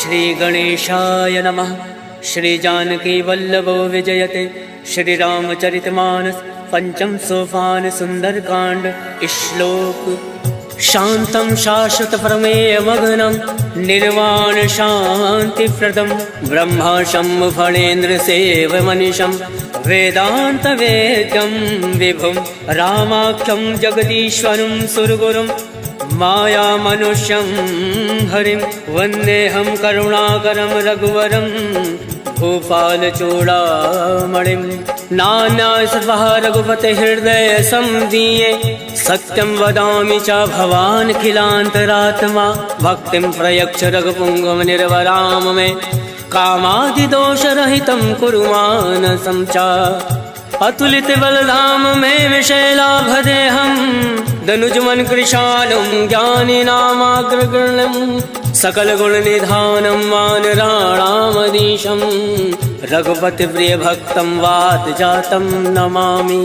श्री गणेशाय नमः। श्री जानकी वल्लभो विजयते। श्री रामचरितमानस पंचम सोपान सुंदरकांड। श्लोक शांतं शाश्वत प्रमेय मग्नं निर्वाण शांति प्रदम ब्रह्माशं फलेन्द्र सेवमनिशं वेदांत वेद्यं विभुं रामाख्यं जगदीश्वरं सुरगुरुं माया मनुष्यं हरिं वन्देऽहं करुणाकरं रघुवरं भूपाल चूड़ामणिं। नान्यासर्वः रघुपते हृदय संदीये सत्यं वदामि च भवान् खिलान्तरात्मा भक्तिं प्रयच्छ रघुपुङ्गव निर्वराम मे कामादिदोषरहितं कुरु मानसं च अतुलित बलधाम मे विशैलाभदेहं दनुजमन कृशालं ज्ञानिनामाग्रगण्यं सकल गुण निधानं वानराणामधीशं रघुपति प्रिय भक्तं वात जातं नमामि।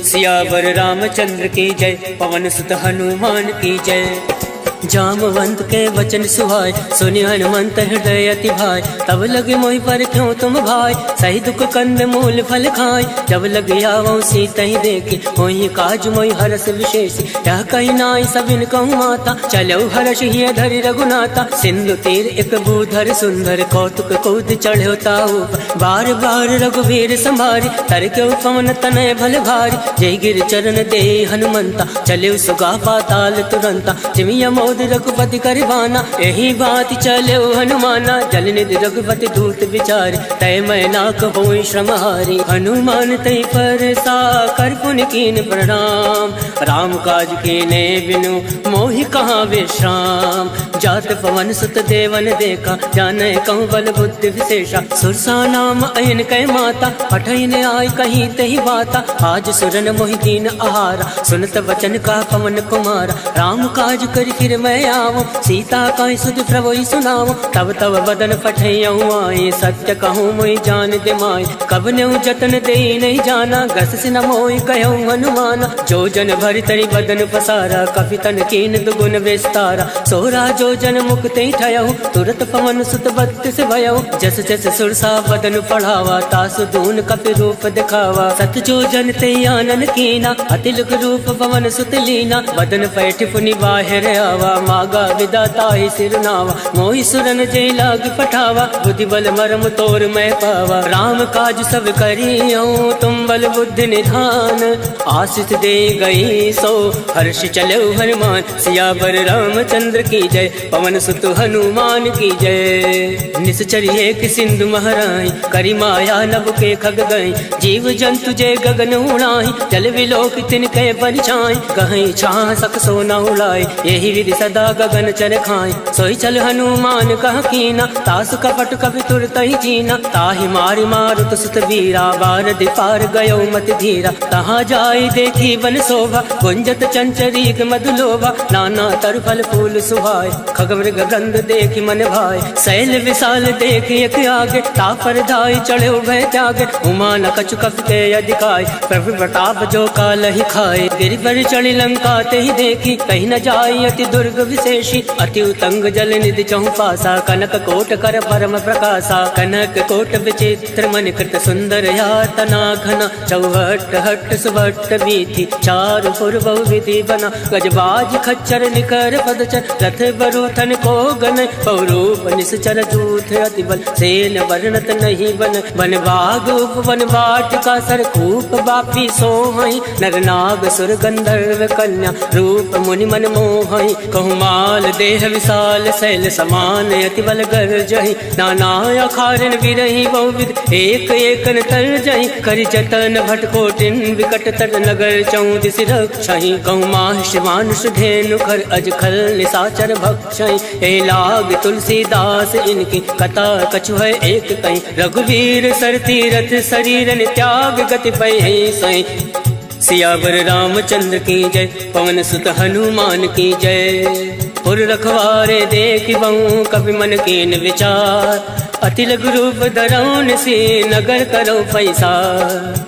सियावर रामचंद्र की जय। पवन सुत हनुमान की जय। जामवंत के वचन सुहाय सुनि हनुमंत हृदय अति भाई। तब लगे मोहि पर क्यों तुम भाई सही दुख कंद मूल फल खाय। जब लगे आवो सीता ही देखे होई काज मोहि हरस विशेष। यह कही नाई सबिन कहूँ माता चलो हर्ष ही धरि रघुनाथा। सिंधु तीर एक भूधर सुंदर कौतुक कूद चढ़ो ताऊ बार बार रघुवीर संभारी तर के पवन तनय भल भारी। जय गिर चरण दे हनुमंता चले सुगा पाताल तुरंता। जिमिया रघुपति करिबाना यही बात चले हनुमाना। जल निधि रघुपति दूत विचार तय मैं नाक होई श्रमहारी। हनुमान तय पर सा कर पुन कीन प्रणाम राम काज कीने बिनु मोहि कहाँ विश्राम। जात पवन सुत देवन देखा जाने कहूँ बल बुद्धि विशेषा। सुरसा नाम अयन कै माता पठन आय कहीं तही बाता। आज सुरन मोहि दीन आहारा सुनत वचन का पवन कुमारा। राम काज कर फिर मैं आवो सीता का सुध प्रभु सुनाओ। तब तब बदन पठैयऊँ आए सत्य कहूँ मोहि जान दे माय। कब न्यू जतन दे नहीं जाना गस से न मोहि कहूँ हनुमाना। जो जन भर तरी बदन पसारा कपि तन कीन दुगुन विस्तारा। सोरा जो जन मुक्ति ठयऊ तुरत पवन सुत बत्तिस भयऊ। जस जस सुरसा बदन पढ़ावा तासु दून कपि रूप दिखावा। सत जो जन ते आनन कीना अतिलुक रूप पवन सुत लीना। बदन पैठ पुनि बाहर आवा मागा विदाता ही सिरनावा। मोहि सुरन जय लाग पठावा बुद्धि बल मरम तोर मैं पावा। राम काज सब करियो तुम बल बुद्धि निधान। आशीष दे गई सो हर्ष चलो हनुमान। सियावर रामचंद्र की जय। पवन सुत हनुमान की जय। निश्चर एक सिंधु महराई करी माया नभ के खग गई। जीव जंतु जय गगन उड़ाई जल विलोक तिनके परिछाई। कहीं छाह सक सोना उड़ाई यही विधि सदा गगन चर खाए। सोई चल हनुमान कह कीना तासु कपट कपि तुरत ही जीना। ताहि मारि मारुत सुत वीरा बार दिपार गयो मत धीरा। तहाँ जाई देखी वन शोभा गुंजत चंचरीक मधुलोभा। नाना तर फल फूल सुहाय खगमृग गंध देखी मन भाई। शैल विशाल देखी एक आगे तापर धाई चढ़े भय त्यागे। उमा न कछु कपि के अधिकाय प्रभु प्रताप जो काल ही खाए। गिरि पर चढ़ी लंका ते ही देखी कहीं न जाई अति दुर्ग विशेषी। अति उतंग जल निधि चहु पासा कनक कोट कर परम प्रकाशा। कनक कोट विचित्र मन कृत सुंदर यातना घना। चौहट हट सुभट वीथि चारु पुर बहु विधि बना। गजबाज खच्चर निकर पदचर रथ बरूथन को गन। बहुरूप निश्चर दूत अति बल सेन वर्णत नहीं बन। वन बाग उपवन वाटिका सरकूप बापी सोहई। नर नाग सुर गंधर्व कन्या रूप मुनि मन मोहई। कहूँ माल देह विशाल शैल समान अति बल गर्जहि। नाना अखारन विरहि बहुविध एक एकन तरजहि। करि जतन भट कोटिन विकट तर नगर चौदिस रक्षहि। कहूँ माहिष मानुष धेनु खर अज खल निशाचर भक्षहि। ए लाग तुलसीदास इनकी कथा कछु है एक कहीं। रघुवीर सर तीरथ शरीरन त्याग गति पै सही। सियावर रामचंद्र की जय। पवन सुत हनुमान की जय। पुर रखवारे देख बहु कवि मन कीन विचार। अति लघु रूप धरौन से नगर करो पैसा।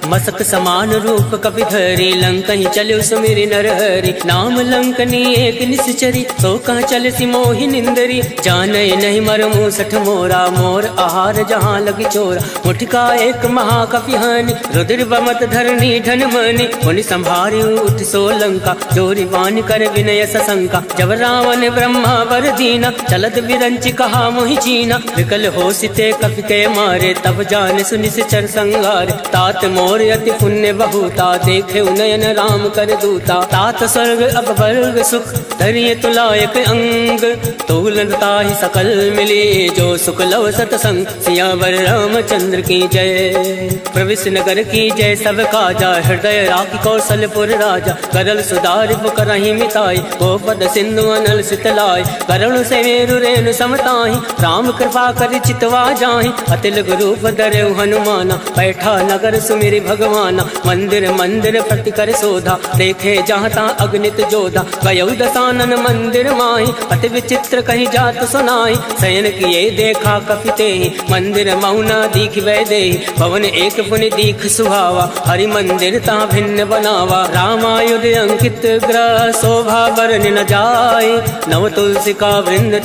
मसक समान रूप कपि धरी लंक ही चलो सुमिरि नरहरि। नाम लंकनी एक निश्चरी सो कह चल सी मोहि निंदरी। जाने नहीं मर मूसठ मोरा मोर आहार जहाँ लगी चोरा। मुठका एक महाकपि हानि रुद्र बमत धरनी धन मनि। मुनि संभारी उठ सो लंका जोरी वान कर विनय सशंका। जब रावण ब्रह्मा वर दीना चलत बिरंच कहा मोहि चीना। विकल हो सिते कपि के मारे तब जान सुनिश्चर संगार। तात मोर अति पुण्य बहुता देखे उनयन राम कर दूता। तात स्वर्ग अब वर्ग सुख धरिय तुलायक अंग। तूलता ही सकल मिले जो सुख लव सतसंग। सियावर रामचंद्र की जय प्रविश नगर की जय सब काजा। हृदय राखी कौशलपुर राजा करल सुधारि पुकरहि मिताई। गोपद सिंधु अनल सितलाय करुण से मेरु रेणु समताहि। राम कृपा कर चितवा जाहि अति लघु रूप धरऊ हनुमाना। बैठा नगर सुमिरि भगवाना मंदिर मंदिर प्रति कर शोधा। देखे जहाँ तहाँ अगणित जोधा गयौ दसानन मंदिर माहि। अति विचित्र कहीं जात सुनाई शयन किए देखा कपि तेहि। मंदिर मौना दीख वै देहि भवन एक पुनि दीख सुहावा। हरि मंदिर तहाँ भिन्न बनावा रामायुध अंकित ग्रह शोभा बरन न जाय। नव तुलसी का वृंद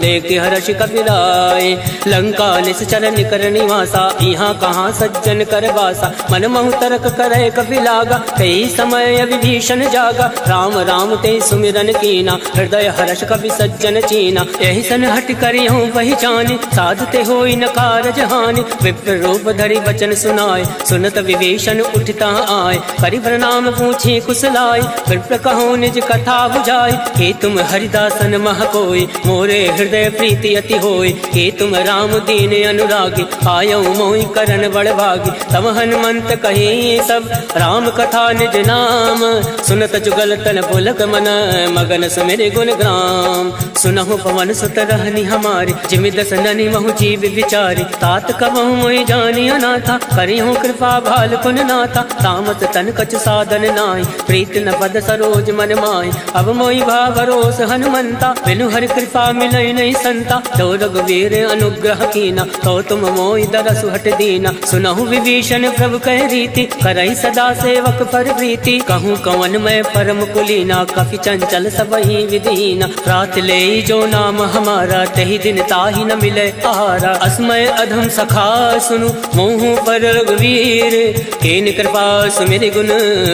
देख हर्ष कपिलाय। लंका निश्चर निकर निवासा यहाँ कहाँ सज्जन कर बासा। मन महु तर्क करे कपि लागा कई समय विभीषण जागा। राम राम ते सुमिरन कीना हृदय हर्ष कपि सज्जन चीना। यही सन हट करी हूँ पहचानी साधते होई न कारज हानि। विप्र रूप धरि वचन सुनाय सुनत विभीषण उठता आय। करि प्रणाम पूछे कुशलाय विप्र कहो निज कथा बुझाय। के तुम हरिदासन मह कोय मोरे हृदय प्रीति अति होय। के तुम राम दीन अनुरागी आयौ मोहि करन बड़ भागी। तब हनुमंत कहे सब राम कथा निज नाम। सुनत जुगल तन पुलक मन मगन सुमिरि गुण ग्राम। सुनहु पवन सुत रहनी हमारी जिमि दस ननि महु जीव विचारी। तात कबहु मोहि जानी अनाथा करिहु कृपा भाल कुन नाथा। तामत तन कछ साधन नाहि प्रीत न पद सरोज मन माहि। अब मोहि भा भरोस हनुमंता बिनु हरि कृपा मिलई नहीं संता। तो रघुवीर अनुग्रह कीना तो तुम मोहि दरसु हट दीना। सुनहु विभीषण प्रभु कह रीति करई सदा सेवक पर प्रीति। कहूँ कवन मैं परम कुलीना कपि चंचल सबहि विधीना। रात ले जो नाम हमारा तही दिन ताहि न मिले आहारा। असमय अधम सखा सुनु मोहु पर रघुवीर। केन कृपा सुमिरि गुण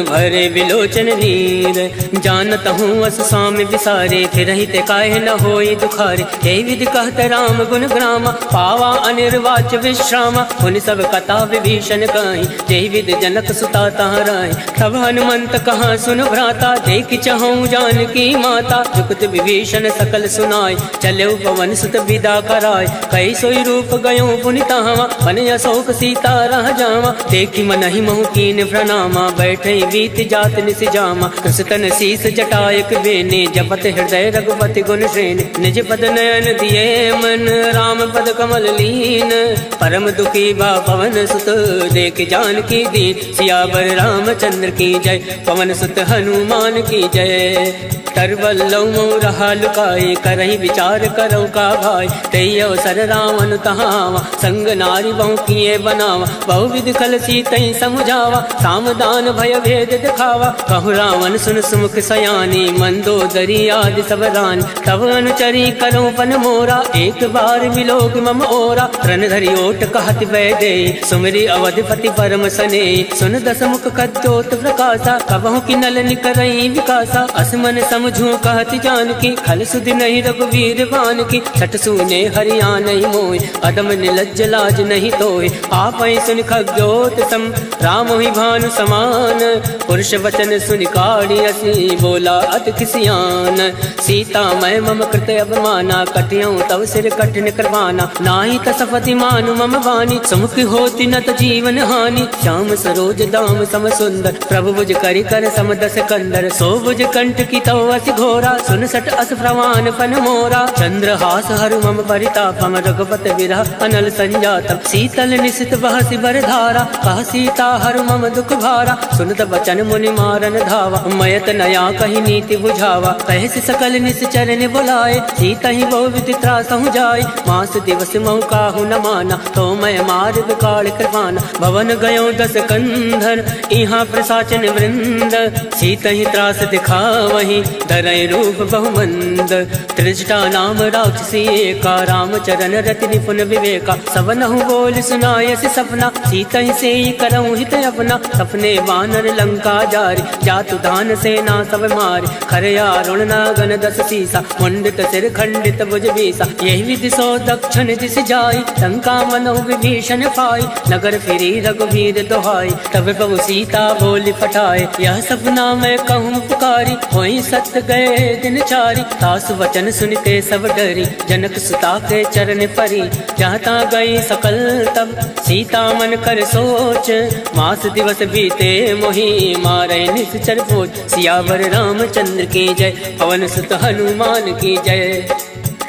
भरे विलोचन नीर। जानत हूँ अस स्वामी विसारे फिरहित काहे न होई दुखारे। यही विधि कहत राम गुण ग्रामा पावा अनिर्वाच विश्रामा। उन सब कथा विभीषण कहीं यही विधि जनक सुता तहाँ रही। तब हनुमंत कहाँ सुन भ्राता देख चहु जानकी माता। जुगत विभीषण सकल सुनाय चले पवन सुत विदा कराय। कई सोई रूप गयो पुनि तहाँ मन अशोक सीता रह जावा। देखी मन ही महु कीन प्रणामा बैठे बीत जात निस जामा। कृष्ण शीस जटायक बेने जपत हृदय रघुपति गुण श्रेणी। निज पद नयन दिए मन राम पद कमल लीन। परम दुखी बा पवन सुत देख जानकी दीन। सियावर रामचंद्र की जय पवन सुत हनुमान की जय। तरवल्लौ मोह रहा लुकाए करही विचार करो का भाई। तेई अवसर रावण तहावा संग नारी बहु किए बनावा। बहु विधि कल सीतई समुझावा सामदान भय भेद दिखावा। कहु रावण सुन सुमुख सयानी मंदोदरी आदि सब रानी। तब अनुचरी करो पन मोरा एक बार विलोक मम ओरा। रण धरि ओट कहत वै दे सुमिरि अवधिपति परम सने। सुन दस मुख कद्योत प्रकाशा कबहु की नल निकरई विकासा। असमन समझू कहत जानकी खल सुधि नहीं रघुवीर बान की। छठ सुने हरिया नहीं मोय अदम निलज्ज लाज नहीं तोय। आप सुन खग्योत सम राम ही भानु समान। पुरुष वचन सुनि काढ़ी असी बोला अति किसियान। सीता मैं मम कृत अवमाना कटियऊँ तव सिर कठिन करवाना। नाही तसपति मानु मम वाणी सुमुख होती न त जीवन हानि। श्याम सरोज दाम सम सुंदर प्रभु भुज करि कर सम दस कंदर। सो भुज कंठ की तव अति घोरा, सुन सट अस प्रवान फन मोरा। चंद्रहास हरु मम परितापम, रघुपति विरह अनल संजातम। शीतल निशित बहसि बर धारा, कह सीता हरु मम दुख भारा। सुनत बचन मुनि मारन धावा, मयत नया कही नीति बुझावा। कहसि सकल निश्चर ने बुलाए, सीता ही बहु विधि त्रासहु जाय। मास दिवस महु काहु न माना, तो मैं मार विकाल कृपाना। भवन गयो दस कंधर, इहाँ प्रसाचन वृंद। सीता ही त्रास दिखावही, धरय रूप बहुमंद। त्रिजटा नाम राक्षसी एका, रामचरण रति निपुण विवेका। सबनहु बोल सुनायसि सपना, सीता ही से करऊँ हित अपना। सपने वानर लंका जारी, जातु दान सेना सब मारी। खरया रुण नागन दस सीसा, मुंडित सिर खंडित भुज बीसा। यही विधि सो दक्षिण दिश जाई, लंका मनहु विभीषण पाई। नगर फिरी रघुवीर दोहाई, तब प्रभु सीता बोली पठाए। यह सपना मैं कहूँ पुकारी, होई सत्य गए दिन चारी। तासु वचन सुनते सब डरी, जनक सुता के चरण परी। जहाँ ता गई सकल तब, सीता मन कर सोच। मास दिवस बीते मोहि, मारे निश्चर भोज। सियावर रामचंद्र की जय, पवन सुत हनुमान की जय।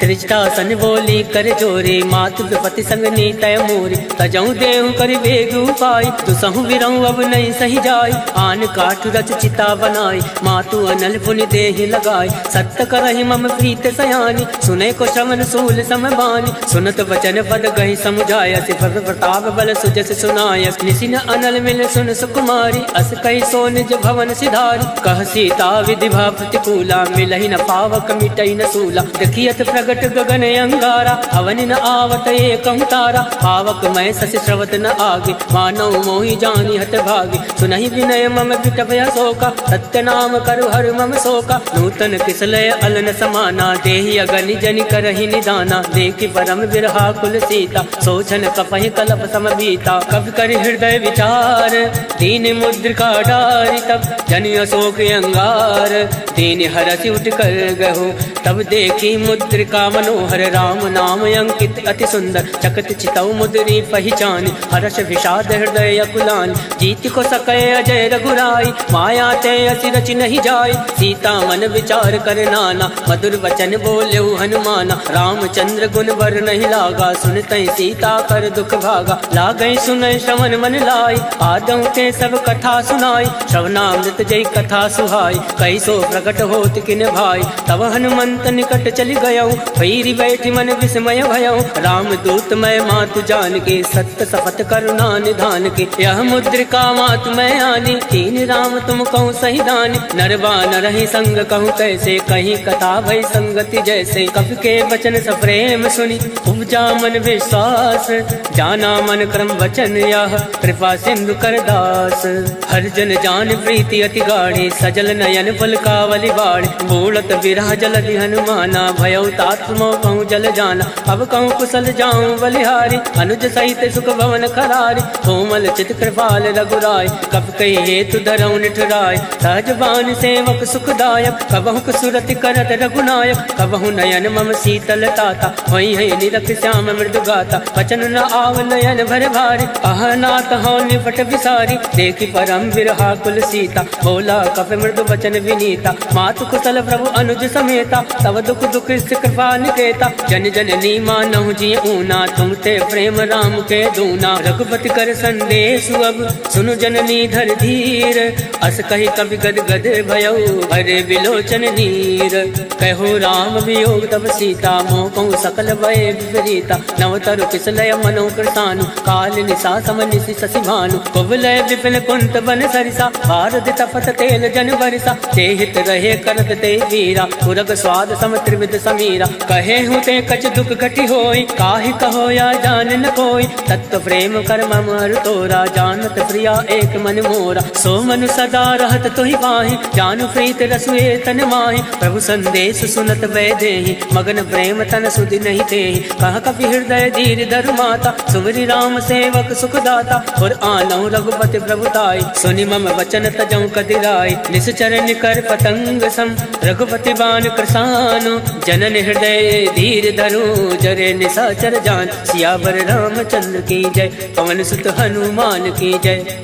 त्रिजटासन बोली कर जोरे, मातु विपति संग नीतय मोरे। तजऊ देहु कर बेग उपाय, दुसहु बिरऊ अब नहीं सही जाय। आन काठ रच चिता बनाई, मातु अनल पुनि देहि लगाई। सत्य करहि मम प्रीत सयानी, सुने को श्रवण सूल समबानी। सुनत वचन पद गहि समुझाय, सिफर प्रताप बल सुजस सुनाय। निसिन अनल मिल सुन सुकुमारी, अस कहि सो निज भवन सिधारी। कह सीता विधि भा प्रतिकूला, मिलहि न पावक मिटई न सूला। देखियत प्रगट गगन अंगारा, अवन न आवत एकं तारा। पावक मैं ससि श्रवत न आगे, मानव मोहि जानी हत भागे। सुनहि विनय मम विटभय शोका, सत्य नाम करु हर मम शोका। नूतन किसलय अलन समाना, देहि अगनि जनि करहि निदाना। देखि परम विरहा कुल सीता, सोचन कपहि कलप सम बीता। कवि कर हृदय विचार, दीन मुद्रिका डारी। तब जनि अशोक अंगार, दीन हरसि उठ कर गहो। तब देखी मुद्रिका मनोहर, राम नाम अंकित अति सुंदर। चकत चितौ मुद्री पहचान, हर्ष विषाद हृदय अकुलान। जीत को सकै अजय रघुराई, माया ते असि रचि नहीं जाय। सीता मन विचार कर नाना, मधुर वचन बोलेउ हनुमाना। रामचंद्र गुण बर नहीं लागा, सुनतै सीता कर दुख भागा। लागै सुनै श्रवण मन लाई, आदौ ते सब कथा सुनाई। श्रवणामृत जय कथा सुहाई, कैसो प्रकट होत किन भाई। तब हनुमंत निकट चली गयौ, भैरी बैठी मन विस्मय भयौ। राम दूत मैं मातु जान के, सत्य शपथ करुणा निधान के। यह मुद्रिका मातु मैं आनी, तीन राम तुम कहूँ सही दानी। नरवान रही संग कहूँ कैसे, कहीं कथा भई संगति जैसे। कवि के वचन सप्रेम सुनी, उपजा मन विश्वास। जाना मन क्रम वचन यह, कृपा सिंधु कर दास। हर जन जान प्रीति अति गाढ़ी, सजल नयन पलकावली बाढ़। बोलत विरह जलधि हनुमाना, भयउ तात मोह कहूँ जल जाना। अब कहूँ कुशल जाऊँ बलिहारी, अनुज सहित सुख भवन खरारी। कोमल चित कृपाल रघुराय, कब कही हेतु धरऊँ निठुराय। सहजबान सेवक सुखदायक, कबहु सुरति करत रघुनायक। कबहु नयन मम शीतल ताता, वही है निरख श्याम मृदु गाता। वचन न आव नयन भर भारी, अहनाथ हो निपट विसारी। देखी परम विरहा कुल सीता, बोला कप मृदु वचन विनीता। मातु कुशल प्रभु अनुज समेता, तब दुख दुख कृपा निकेता। जन जननी मानहु जी ऊना, तुम ते प्रेम राम के दूना। रघुपति कर संदेश अब, सुनु जननी धर धीर। अस कही कवि गद गद भयउ, हरे विलोचन नीर। कहो राम वियोग तब सीता, मोह कहूँ सकल भय विपरीता। नवतरु किसलय मनो कृतानु, काल निशा सम निशि शशि भानु। कुवलय विपिन कुंत बन सरिसा, भारत तपत तेल जन बरिसा। ते हित रहे करत ते वीरा, पुरग स्वाद सम त्रिविध समीरा। कहे हूँ ते कछ दुख घटी होई, काहि कहो या जान न कोई। तत्व प्रेम कर मम हर तोरा, जानत प्रिया एक मन मोरा। सो मनु सदा रहत तुहि पाहि, जानु प्रीत रसुए तन माहि। प्रभु संदेश सुनत वै देहि, मगन प्रेम तन सुधि नहीं तेहि। कह कपि हृदय धीर धरु माता, सुमरि राम सेवक सुख दाता। और आनहु रघुपति प्रभुताई, सुनि मम वचन तजौ कदिराई। निश्चर निकर पतंग सम, रघुपति बान कृसानु। जनन हृदय धीर धरु, जरे निशाचर जान। सियावर रामचंद्र की जय, पवन सुत हनुमान की जय।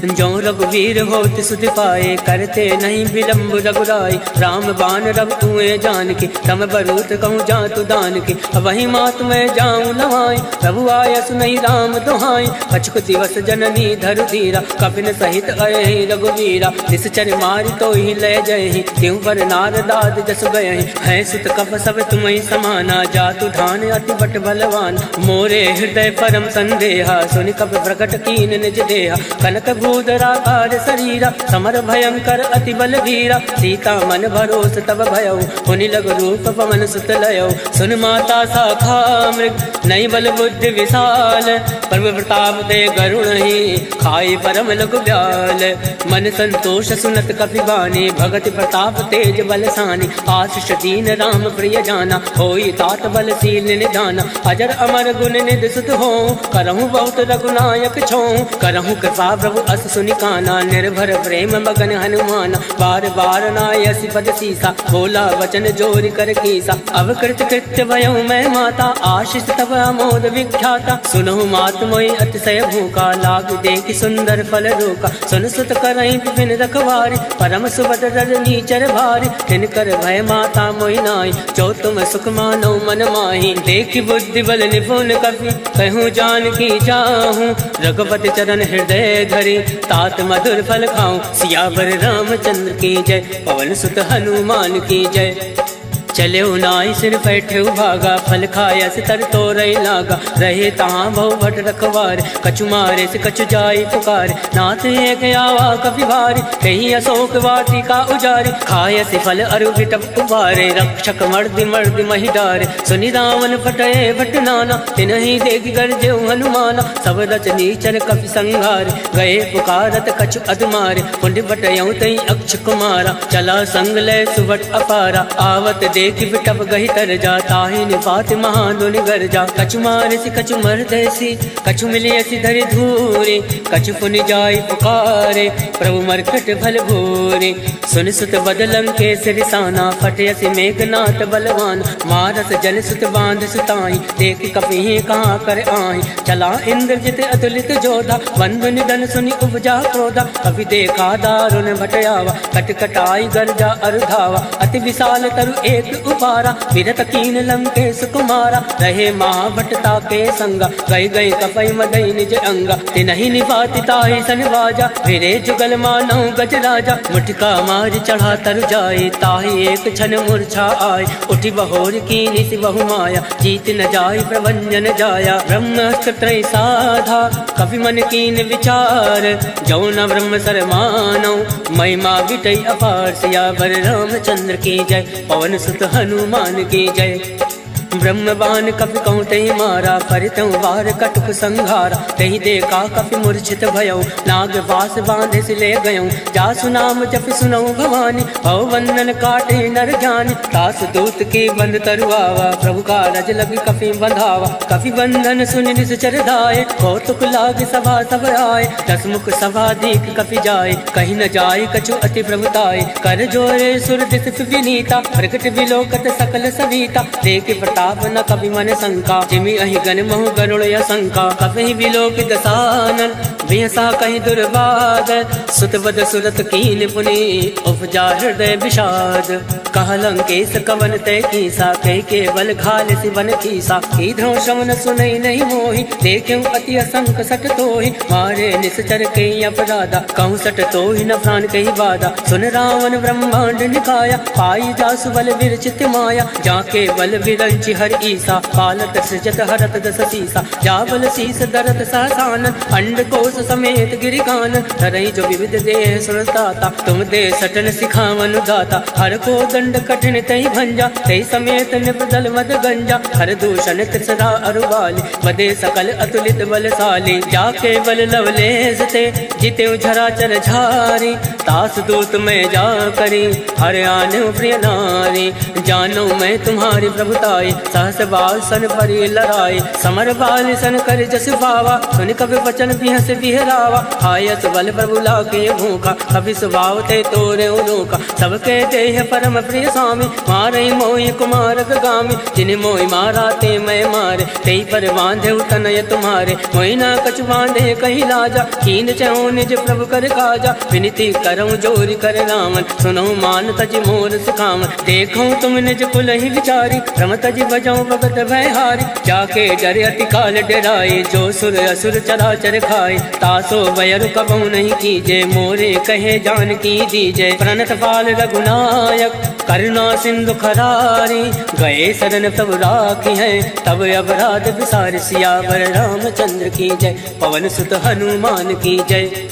जो रघुवीर होत सुध पाए, करते नहीं विलम्ब रघुराई। राम बाण रब तुए जान के, तम बरूत कहूँ जातु दान के। वही मात मैं जाऊँ नवाई, प्रभु आय सुनई राम दुहाई। अचुक दिवस जननी धरु धीरा, कपिन सहित अये रघुवीरा। निश्चर मारि तो ही लय जय, त्यों पर नारदाद जस गए। है सुत कप सब तुम्हें समाना, जातु ढान अति बट बलवान। मोरे हृदय परम संदेहा, सुनि कप प्रकट कीन निज देहा। कनक भूधराकार शरीरा, समर भयंकर अति बलवीरा। सीता मन भरोस तब भयउ, मुनि लघु रूप पवन सुत लयउ। सुन माता शाखा मृग, नई बल बुद्धि विशाल। प्रभु प्रताप दे गरुण ही, खाई परम लघु ब्याल। मन संतोष सुनत कपि बानी, भगति प्रताप तेज बलसानी। आशीष दीन राम प्रिय जाना, होई तात बलशील निधाना। अजर अमर गुण निधि सुत हो, करहु बहुत रघुनायक छो। करहु कृपा प्रभु अस सुनि काना, निर्भर प्रेम मगन हनुमाना। बार बार नायसि पद सीसा, बोला वचन जोरि कर कीसा। अब कृत कृत्य भयउ मैं माता, आशीष तब अमोद विख्याता। सुनहु मात मोहि अतिशय भूखा, लाग देखि सुंदर फल रोका। सुन सुत करहि विपिन रखवारी, परम सुबद रजनी चर भारी। तिनकर भय माता मोहि नाई, जो तुम सुख मानो मन माही। देखि बुद्धि बल निपुण कपि, कहूँ जानकी जाहूँ। रघुपति चरण हृदय धरि, तात मधुर फल खाऊं। सियावर रामचंद्र की जय, पवन सुत हनुमान की जय। चले नाई सिर बैठे भागा, फल खाया से तर तो रही लागा। रहे तहाँ बहु भट रखवार, कछु मारे से कछु जाई पुकार। नाथ एक आवा कपि भारी, कहीं अशोक वाटिका उजारी। खाया से फल अरु विटप उबारे, रक्षक मर्दि मर्दि मही डारे। सुनि रावण फटये भट नाना, तिनहि देखि गर्जे हनुमाना। सब रचनी चर कपि संघारे, गए पुकारत कछु अधमारे। कुंड बटयऊ तई अक्ष कुमारा, चला संग लय सुबट अपारा। आवत देखि बिटप गहि तर जा, ताहि निपात महाधुनि गर्जा। कछु मारसि कछु मरदैसि, कछु मिलियसि धरि धूरि। कछु पुनि जाई पुकारे, प्रभु मरकट भल भूरि। सुन सुत बदलं केसरि साना, फटयसि मेघनाथ बलवान। मारस जन सुत बांध सुताई, देखि कपिहि कहाँ कर आहि। चला इंद्रजित अतुलित जोधा, बंधु निधन सुनि उपजा क्रोधा। कपि देखा दारुण भटयावा, कटकटाई गर्जा अरुधावा। अति विशाल तरु एक उपारा, विरत कीन लंकेश कुमारा। रहे महाभटता के संगा, गई गई कपई मदई निज अंगा। तिनहि निपाति ताहि सन बाजा, फिरे जुगल मानौ गज राजा। मुठिका मारि चढ़ा तरु जाए, ताहि एक क्षण मूर्छा आय। उठि बहोर कीनि सि बहु माया, जीत न जाय प्रभंजन जाया। ब्रह्मास्त्र त्रय साधा, कपि मन कीन विचार। जौ न ब्रह्म सर मानौ, महिमा बिटई अपार। सियावर रामचंद्र की जय, पवन सुत हनुमान की जय। ब्रह्म बाण कपि कहूँ तहि मारा, परितहु वार कटुक संघारा। तहि देखा कपि मूर्छित भयउ, नाग बास बांधे से ले गयऊ। जासु नाम जपि सुनऊ भवानी, भव बंधन काटे नर जानि। तास दूत की बंध तरुआवा, प्रभु का रज लगी कपि बंधावा। कपि बंधन सुनि निश्चर धाये, कौतुक लाग सभा सब आए। दस मुख सभा दीख कपि जाए, कहीं न जाय कछु अति प्रभुताय। कर जोरे सुर दिस विनीता, प्रकट विलोकत सकल सविता। देख प्रताप न कपि मन शंका, जिमि अहि गण महु गरुड़ असंका। कपि विलोकित सानन, बिहसा कहीं दुर्बाद। सुत बद सुरत कीन पुनि, उपजा हृदय विषाद। कह लंकेश कवन तय कीसा, कह के बल घाल सिवन कीसा। ईधो श्रवण सुनई नहीं मोहि, देख्यऊ अति असंक सट तोहि। मारे निश्चर के अपराधा, कहूँ सट तोहि न प्राण कही बाधा। सुन रावण ब्रह्मांड निकाया, पाई जासु बल विरचित माया। जाके बल विरंचि हर ईसा, पालत सृजत हरत दस सीसा। जाबल शीस दरत सहसानन, अंड कोश समेत गिरिकानन। धरई जो विविध देह सुरताता, तुम दे सटन सिखावन दाता। हर को दंड कठिन तहि भंजा, तहि समेत निपदल मद गंजा। हर दूषण तिसरा अरुबाली, बदे सकल अतुलित बलशाली। जाके बल लवलेश ते, जिते झरा चर झारी। तास दूत में जा करी, हर आने प्रिय नारी। जानो मैं तुम्हारी प्रभुताई, सहस बाल सन परी लड़ाई। समर बाल सन कर जस पावा, सुन कवि वचन बिहस तिहरावा। आयस बल प्रभु लाके भूखा, कभी स्वभाव ते तोरे उनोका। सबके देह परम प्रिय स्वामी, मारे मोहि कुमारक गामी। जिन मोहि मारा ते मैं मारे, ते पर बांधे तनय तुम्हारे। मोहि ना कछु बांधे कहीं लाजा, कीन चहु निज प्रभु कर काजा। विनती करऊँ जोरि कर रामन, सुनऊ मान तज मोर सुखावन। देखऊँ तुम निज कुल ही विचारी, रम तज बजाऊँ भगत भयहारी। जाके डर अति काल डराए, जो सुर असुर चराचर खाए। तासो बयर कबहु नहीं कीजे, मोरे कहे जान की दीजे। प्रणत पाल रघुनायक, करुणा सिंधु खरारी। गए शरण तब राखी है, तब अपराध विसार। सियावर रामचंद्र की जय, पवन सुत हनुमान की जय।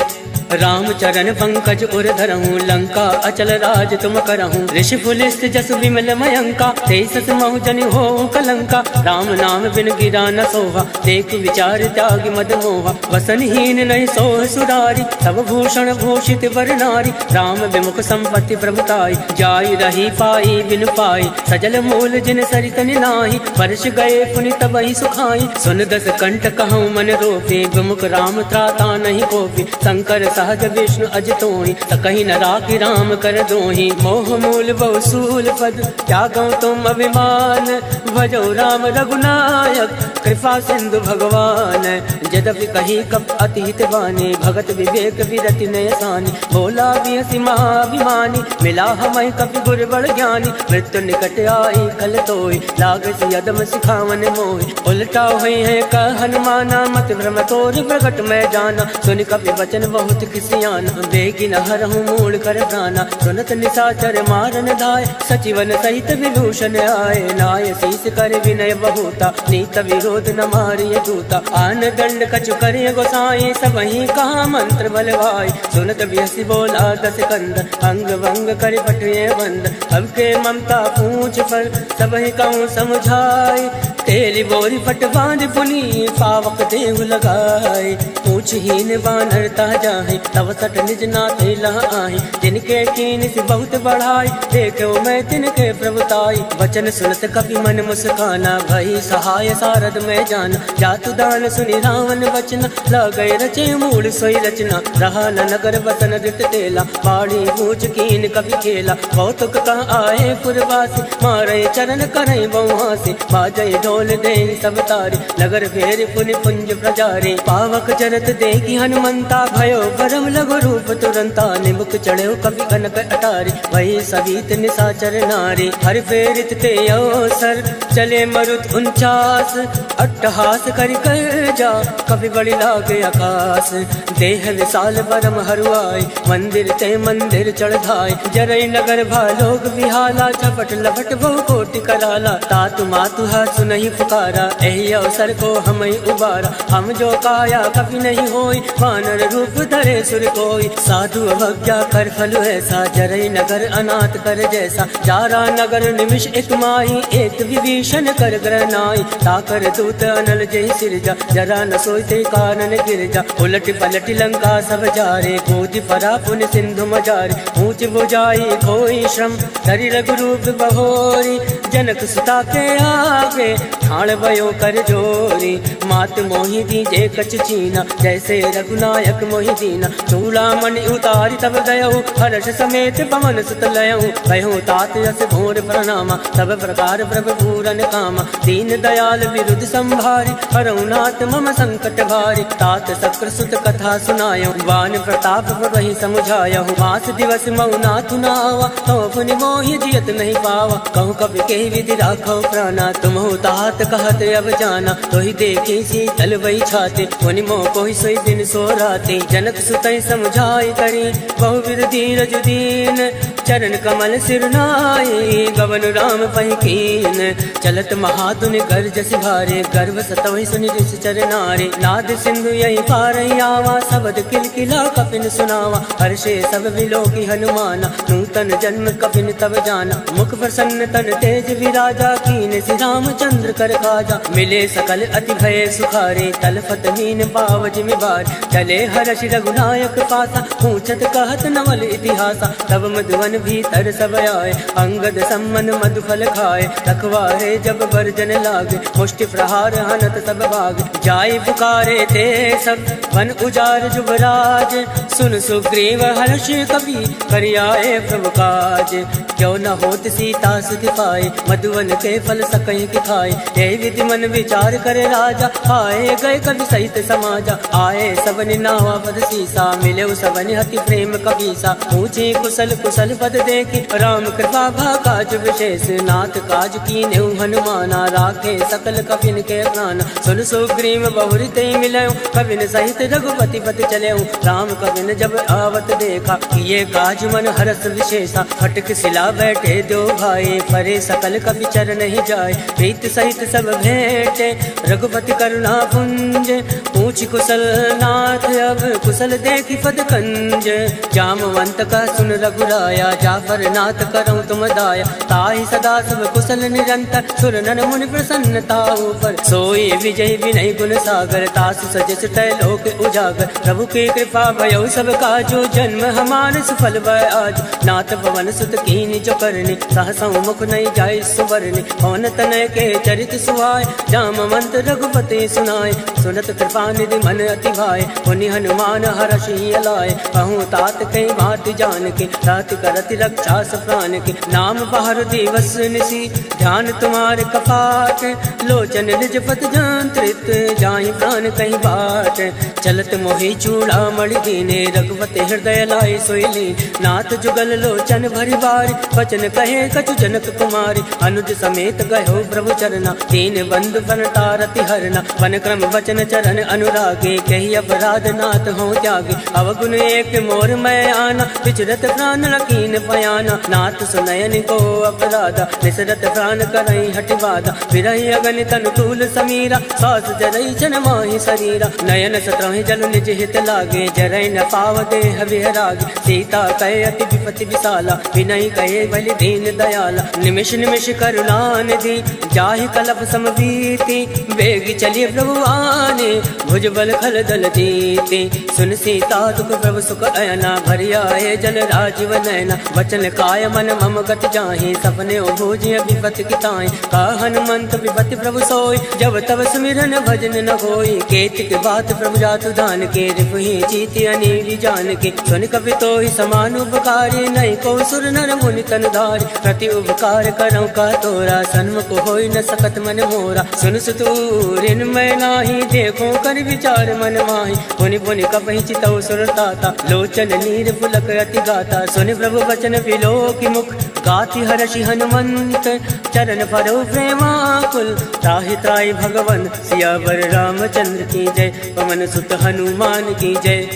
राम चरण पंकज उर धरहूँ, लंका अचल राज तुम करहूँ। ऋषि पुलिस जस विमल मयंका, तेसस महु जनि हो कलंका। राम नाम बिन गिरा न सोहा, देख विचार त्याग मद मोहा। वसनहीन नहीं सोह सुरारी, सब भूषण भूषित वर नारी। राम विमुख संपत्ति प्रभुताई, जाई रही पाई बिन पाई। सजल मूल जिन सरित नाही, वर्ष गए पुनि तबहि सुखाई। सुन दस कंठ कहूँ मन रोपे, विमुख राम त्राता नहीं कोपी। शंकर सहज विष्णु अजितोहि, सकहि न राखि राम कर दोहि। मोह मूल बहुसूल पद, त्यागौ तुम अभिमान। भजो राम रघुनायक, कृपा सिंधु भगवान। यद्यपि कही कप अतीत बानी, भगत विवेक विरति नय सानी। भोला बिहसि महाभिमानी, मिला हमहि कपि गुर बड़ ज्ञानी। मृत्यु निकट आई खल तोहि, लागसि यदम सिखावन मोहि। उलटा हुई है कह हनुमाना, मत भ्रम तोर प्रगट मैं जाना। सुन कपि वचन बहुत किसियाना, बेगी न हरहूँ मूल कर प्राणा। सुनत निशाचर मारन धाय, सचिवन सहित विभूषण आए। नाय शीस कर विनय बहुता, नीत विरोध न मारिय दूता। आन दंड कछु करे गोसाई, सबहि कहा मंत्र बलवाई। सुनत बिहसि बोला दस कंद, अंग भंग कर पटुए बंद। अब के ममता पूछ पर, सबहि कहूँ समझाई। तेली बोरी पट बांध पुनी, पावक देव लगाए। पूछहीन बानर ता जाहि, तब सट निज नाथे लह आहि। तिनके कीन से बहुत बढ़ाई, देखो मैं तिनके प्रभुताई। वचन सुनत कपि मन मुस्काना, भई सहाय सारद में जाना। जातु दान सुनि रावण वचना, लगै रचे मूल सोई रचना। रहा न नगर बसन दित तेला, बाड़ी पूछ कीन कपि खेला। कौतुक कह आए पुरवासी, मारे चरण करई बहुहासी। बाजै ढोल दे सब तारी, नगर फेर पुनि पुंज प्रजारी। पावक चरत देखी हनुमंता, भयो परम लघु रूप तुरंता। निमुख चढ़ो कवि कनक अटारी, वही सवित निशाचर नारी। हर फेरित ते अवसर, चले मरुत 49। अट्टहास करि कर जा, कवि बड़ि लागे आकाश। देह विशाल परम हरुआई, मंदिर ते मंदिर चढ़ धाय। जरई नगर भालोक विहाला, झपट लपट बहु कोटि कराला। तातु मातु हसु नहीं पुकारा, एहि अवसर को हमई उबारा। हम जो काया कभी नहीं होई, वानर रूप धरे सुर कोई। साधु अवज्ञा कर फल ऐसा, जरई नगर अनाथ कर जैसा। जारा नगर निमिष एक माही, एक विभीषण कर ग्रह नाई। ताकर दूत अनल जय सिरजा, जरा न सोते कानन गिरजा। उलट पलट लंका सब जारे, कूद परा पुन सिंधु मजारे। ऊंच बुझाई कोई श्रम, धरि रघुरूप बहोरी। जनक सुता के आगे, ठाण भयो कर जोरी। मात मोहि दीजे कछ चीना, जैसे रघुनायक मोहि दीना। चूड़ामणि उतारी तब गयहु, हर्ष समेत पवन सुत लयहु। कहूँ तात यस घोर प्रणामा, सब प्रकार प्रभु पूरन कामा। दीन दयाल विरुद्ध संभारी, हरऊ नाथ मम संकट भारी। तात शक्र सुत कथा सुनायहु, बान प्रताप वही समुझायहु। मास दिवस मऊ नाथ नावा, तो पुनि मोहि जियत नहीं पावा। कहूँ कवि के विधि राखो प्राणा, तुमहु तात कहत अब जाना। तोहि देखी शीतल वही छाते, पुनि मोह कोहि सोई दिन सो राते। जनक सुतई समझाई करी, बहुविध धीरज दीन। चरण कमल सिर नाई, गवन राम पहि कीन। चलत महातुनि गर्ज सिभारे, गर्भ सतवहि सुनि ऋषि चर नारे। नाद सिंधु यही पारई आवा, शबद किलकिला कपिन सुनावा। हर्षे सब विलोकी हनुमाना, नूत नूतन जन्म कबिन तब जाना, मुख प्रसन्न तन तेज विराजा, कीन श्री रामचंद्र कर काजा। मिले सकल अति भय सुखारे, तलफत मीन पावज में बार, चले हर्ष रघुनायक पासा, पूछत कहत नवल इतिहासा। तब मधुवन भीतर सब आए, अंगद सम्मन मधुफल खाए, रखवारे जब गर्जन लागे, मुष्टि प्रहार हनत सब भाग। जाय पुकारे ते सब वन उजार जुबराज, सुन सुग्रीव हर्ष कवि करियाए प्रभु काज। क्यों न होत सीता सुति पाए, मधुवन के फल सकहीं की खाए। यही विधि मन विचार करे राजा, आए गए कवि सहित समाजा। आए सबनि नावा पद सीसा, मिले सबनि हति प्रेम कबीसा। पूछे कुशल कुशल पद देखी, राम कृपा भा काज विशेष। नाथ काज कीन्हे हनुमाना, राखे सकल कपिन के प्राण। सुन सुग्रीव बहुरि ते मिलयो, कपिन सहित रघुपति पति चलयो। राम कपिन जब आवत देखा, किए काज मन हरस विशेषा। फटक सिला बैठे दो भाई, परे सकल कपि चर नहीं जाए। प्रीत सहित सब भेंटे, रघुपति करुणा पुंज। पूछ कुशल नाथ अब कुशल देखी पद कंज। जामवंत का सुन रघुराया, जाफर नाथ करऊं तुम दाया। ताहि सदा सब कुशल निरंतर, सुर नर मुनि प्रसन्नता ऊपर। सोई विजय विनय गुण सागर, तासु सजस लोक उजागर। प्रभु की कृपा भयो सब काजो, जन्म हमार सफल भय आज। नाथ पवन सुत कीनि जो करनी, सहसौ मुख नहीं जाय सुवरनी। पवन तनय के चरित सुहाय, जामवंत रघुपति सुनाय। सुनत कृपा निधि मन अति भाय, पुनि हनुमान हरषि अलाय। कहूँ तात कई बात जान के, रात करति रक्षा प्राण के। नाम बाहर दिवस निसी, ध्यान तुम्हारे कपाट। लोचन निज पत जंत्रित, जाहि प्राण कहीं बाट। चलत मोहि चूड़ा मणि दीने, रघुपति हृदय लाय सोइली। नाथ जुगल लोचन भरि बारी, वचन कहे कछु जनक कुमारी। अनुज समेत गयो प्रभु चरना, तीन बंधु बनतारति हरना। वन क्रम वचन चरण अनुरागे, कही अपराध नाथ हो त्यागे। अवगुण एक मोर मैं आना, विचरत प्राण लकीन पयाना। नाथ सुनयन को अपराधा, निसरत प्राण करई हटिवादा। विरही अगन तनु तूल समीरा, सास जरई छन माहि शरीरा। नयन सत्रहि जल निज हित लागे, जरई न पाव देह विहरागे। सीता कहे अति विपति विशाला, विनय कहे बलि दीन दयाला। निमिष निमिष करुणा निधि, जाहि कलप समबीति। वेग चलिए प्रभु आने, भुज बल खल दल जीते। सुन सीता दुख प्रभु सुख अयना, भरि आए जल राजीव नयना। वचन काय मन मम गति जाहि, सपने भोजिय विपति किताई। का हनुमंत विपति प्रभु सोई, जब तब सुमिरन भजन न होई। केतिक बात प्रभु जातु दान के, रिपुहि जीति अनीरि जान के। सुन कपि तोहि समान उपकारी, नहीं को सुर नर मुनि तन धारी। प्रति उपकार करऊं का तोरा, सन्मुख होई न सकत मन मोरा। सुन सुतूरिन मैं नाही, देखो कर विचार मन माही। पुनि पुनि कपहि चितौ सुर ताता, लोचन नीर पुलक अति गाता। सुन प्रभु वचन विलोकि मुख, गाति हर्षि हनुमंत। चरण परो प्रेमाकुल, त्राहि त्राहि भगवन। सियावर रामचंद्र की जय, पवन सुत हनुमान की जय।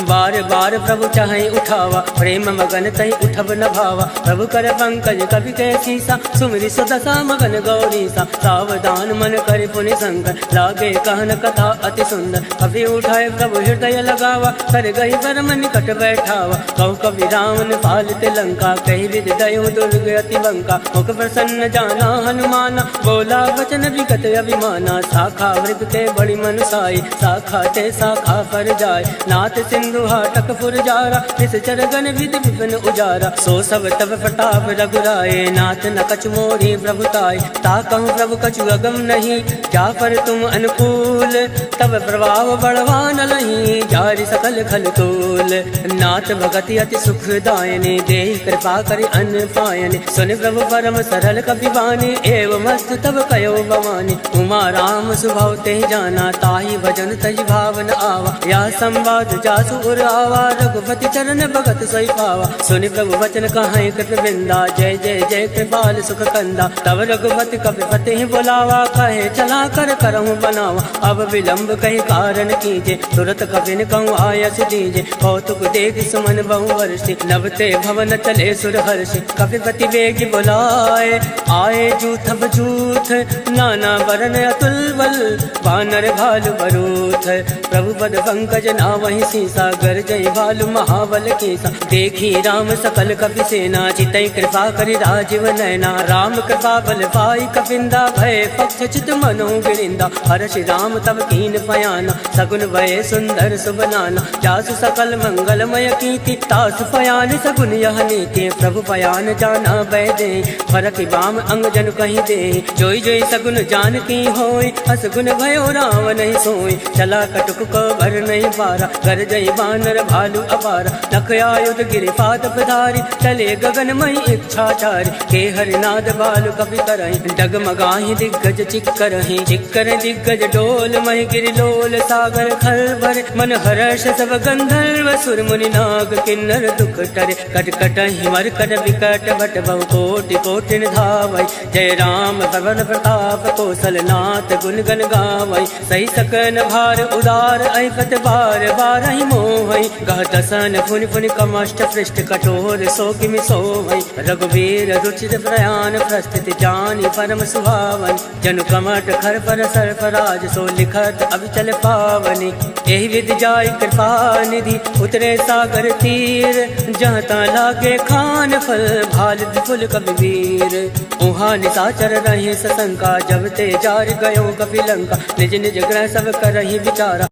बार बार प्रभु चाहे उठावा, प्रेम मगन तहि उठब न भावा। प्रभु कर पंकज कवि के सीसा, सुमिरि सुदशा मगन गौरीसा। सावधान मन करे पुनि शंकर, लागे कहन कथा अति सुंदर। कवि उठाए प्रभु हृदय लगावा, कर गई परम निकट बैठावा। कहु कवि रावण पालित लंका, कही विधि दयो दुर्ग अति बंका। मुख प्रसन्न जाना हनुमाना, बोला वचन विगत अभिमाना। शाखा वृक्ष ते बड़ी मनुसाई, शाखा ते शाखा पर जाय। नाथ सिंधु हाटक फुरजारा, निश्चर गण विधि विपिन उजारा। सो सब तब प्रताप रघुराए, नाथ न कछु मोहि प्रभुताय। ताकहु प्रभु कछु अगम नहीं, क्या पर तुम अनुकूल। तब प्रभाव बड़वान लही, जारि सकल खल तोल। नाथ भगति अति सुखदायने, देहि कृपा करि अन्न पायने। सुन प्रभु परम सरल कपि बानी, एवं मस्त तब कयो भवानी। उमा राम सुभाव ते जाना, ताहि भजन तहि भावन आवा। या संवाद जासु उर आवा, रघुपति चरण भगत सोई पावा। सुनि प्रभु वचन कहाई कृत बिंदा, जय जय जय कृपाल सुख कंदा। तब रघुपति कपिपति ही बुलावा, कहे चला कर करहूँ बनावा। अब विलंब कही कारण कीजे, तुरत कपिन कहूँ आयस दीजे। कौतुक देख सुमन बहु वर्षि, नवते भवन चले सुर हर्षि। कपिपति वेग बुलाए, आए जूथ बजूथ। नाना वरण अतुल बल, वानर भालु बरूथ। प्रभु पद पंकज नावहि सीसा, गर जय भालु महाबल केसा। देखी राम सकल कपि सेना चितई कृपा करि राजीव नैना। राम कृपा बल पाई कपिंदा भय पक्ष चित मनो गिरिंदा। हर्षि राम तब कीन पयाना सगुन भय सुंदर सुबनाना। जासु सकल मंगलमय कीर्ति तासु पयान सगुन यह नीति। प्रभु पयान जाना बैदे फरक बाम अंग जन कहीं दे। जोई जोई सगुन जान की होय असगुन भयो राम नहीं सोई। चला कटुक को भर नहीं पारा कर जय बानर भालू अपारा। नख आयुध गिरि पाद पधारी चले गगन मई इच्छाचारी। के हरिनाद बालु कपि करहि डगमगाहि दिग्गज चिक्करहि। चिक्कर दिग्गज डोल महि गिरि लोल सागर खल भरे। मन हर्ष सब गंधर्व सुर मुनि नाग किन्नर दुख टरे। कटकटहि मरकट विकट बट बहु कोटि कोटि धावै। जय राम पवन प्रताप कौशलनाथ गुण गण गावै। सही सकन भार उदार ऐपत बार बारहि मोहै। गह दसन फुनि फुनि कमष्ट पृष्ठ कठोर सो किमि सोहै। रघुवीर रुचिर प्रयाण प्रस्थित जानि परम सुहावन। जनु कमट खर पर सरफराज सो लिखत अभिचल पावनि। एहि विधि जाय कृपा निधि उतरे सागर तीर। जहाँ ता लागे खान फल भाल फुल कबीर। उहाँ निशाचर रहे सशंका जब ते जार गयो कपि लंका। निज निज ग्रह सब करहि विचारा।